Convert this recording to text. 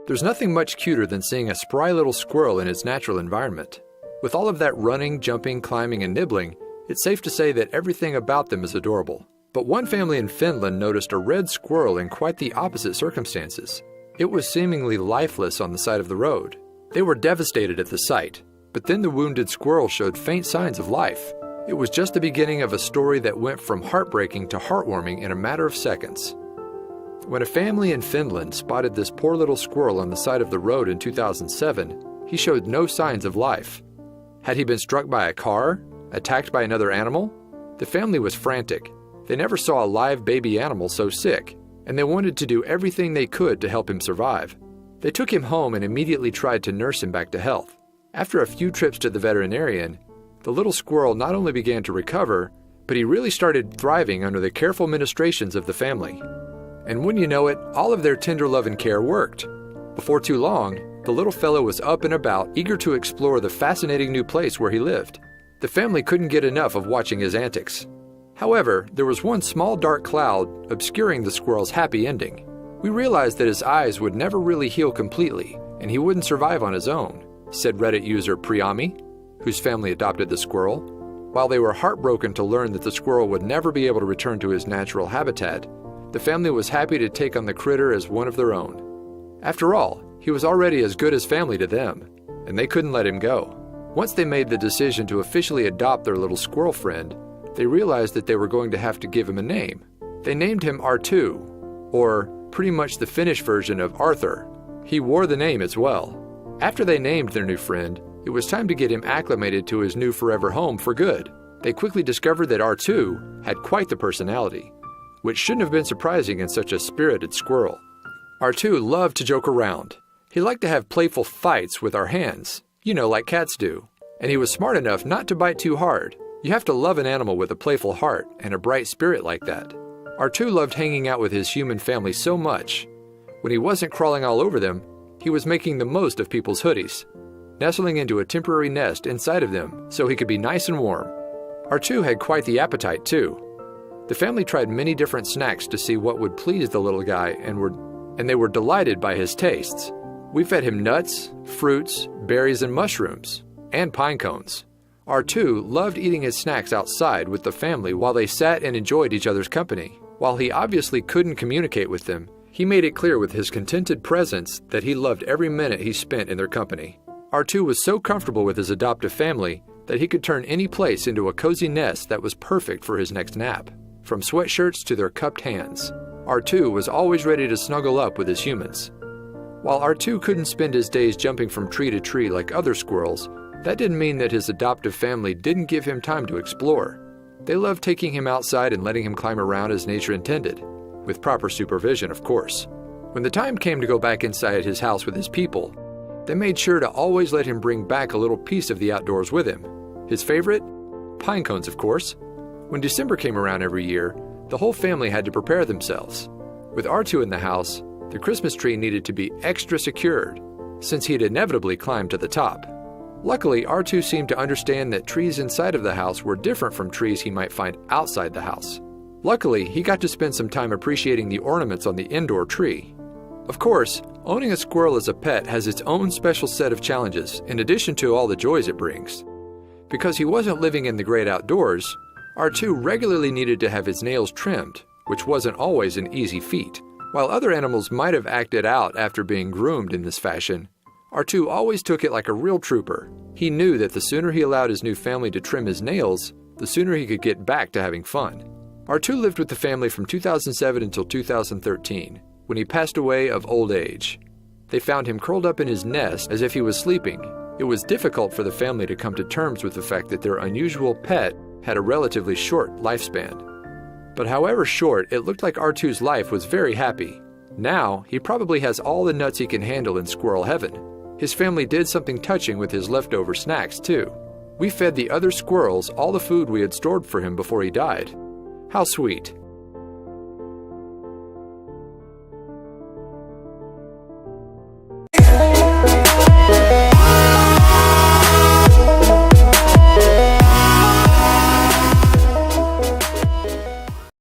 There's nothing much cuter than seeing a spry little squirrel in its natural environment. With all of that running, jumping, climbing, and nibbling, it's safe to say that everything about them is adorable. But one family in Finland noticed a red squirrel in quite the opposite circumstances. It was seemingly lifeless on the side of the road. They were devastated at the sight, but then the wounded squirrel showed faint signs of life. It was just the beginning of a story that went from heartbreaking to heartwarming in a matter of seconds. When a family in Finland spotted this poor little squirrel on the side of the road in 2007, he showed no signs of life. Had he been struck by a car? Attacked by another animal? The family was frantic. They never saw a live baby animal so sick, and they wanted to do everything they could to help him survive. They took him home and immediately tried to nurse him back to health. After a few trips to the veterinarian, the little squirrel not only began to recover, but he really started thriving under the careful ministrations of the family. And wouldn't you know it, all of their tender love and care worked. Before too long, the little fellow was up and about, eager to explore the fascinating new place where he lived. The family couldn't get enough of watching his antics. However, there was one small dark cloud obscuring the squirrel's happy ending. We realized that his eyes would never really heal completely, and he wouldn't survive on his own, said Reddit user Priyami, whose family adopted the squirrel. While they were heartbroken to learn that the squirrel would never be able to return to his natural habitat, the family was happy to take on the critter as one of their own. After all, he was already as good as family to them, and they couldn't let him go. Once they made the decision to officially adopt their little squirrel friend, they realized that they were going to have to give him a name. They named him R2, or pretty much the Finnish version of Arthur. He wore the name as well. After they named their new friend, it was time to get him acclimated to his new forever home for good. They quickly discovered that R2 had quite the personality, which shouldn't have been surprising in such a spirited squirrel. R2 loved to joke around. He liked to have playful fights with our hands, like cats do. And he was smart enough not to bite too hard. You have to love an animal with a playful heart and a bright spirit like that. R2 loved hanging out with his human family so much. When he wasn't crawling all over them, he was making the most of people's hoodies, nestling into a temporary nest inside of them so he could be nice and warm. R2 had quite the appetite too. The family tried many different snacks to see what would please the little guy, and they were delighted by his tastes. We fed him nuts, fruits, berries, and mushrooms, and pine cones. R2 loved eating his snacks outside with the family while they sat and enjoyed each other's company. While he obviously couldn't communicate with them, he made it clear with his contented presence that he loved every minute he spent in their company. R2 was so comfortable with his adoptive family that he could turn any place into a cozy nest that was perfect for his next nap. From sweatshirts to their cupped hands, R2 was always ready to snuggle up with his humans. While R2 couldn't spend his days jumping from tree to tree like other squirrels, that didn't mean that his adoptive family didn't give him time to explore. They loved taking him outside and letting him climb around as nature intended, with proper supervision, of course. When the time came to go back inside his house with his people, they made sure to always let him bring back a little piece of the outdoors with him. His favorite? Pine cones, of course. When December came around every year, the whole family had to prepare themselves. With R2 in the house, the Christmas tree needed to be extra secured, since he'd inevitably climbed to the top. Luckily, R2 seemed to understand that trees inside of the house were different from trees he might find outside the house. Luckily, he got to spend some time appreciating the ornaments on the indoor tree. Of course, owning a squirrel as a pet has its own special set of challenges, in addition to all the joys it brings. Because he wasn't living in the great outdoors, R2 regularly needed to have his nails trimmed, which wasn't always an easy feat. While other animals might have acted out after being groomed in this fashion, R2 always took it like a real trooper. He knew that the sooner he allowed his new family to trim his nails, the sooner he could get back to having fun. R2 lived with the family from 2007 until 2013, when he passed away of old age. They found him curled up in his nest as if he was sleeping. It was difficult for the family to come to terms with the fact that their unusual pet had a relatively short lifespan. But however short, it looked like R2's life was very happy. Now, he probably has all the nuts he can handle in squirrel heaven. His family did something touching with his leftover snacks, too. We fed the other squirrels all the food we had stored for him before he died. How sweet.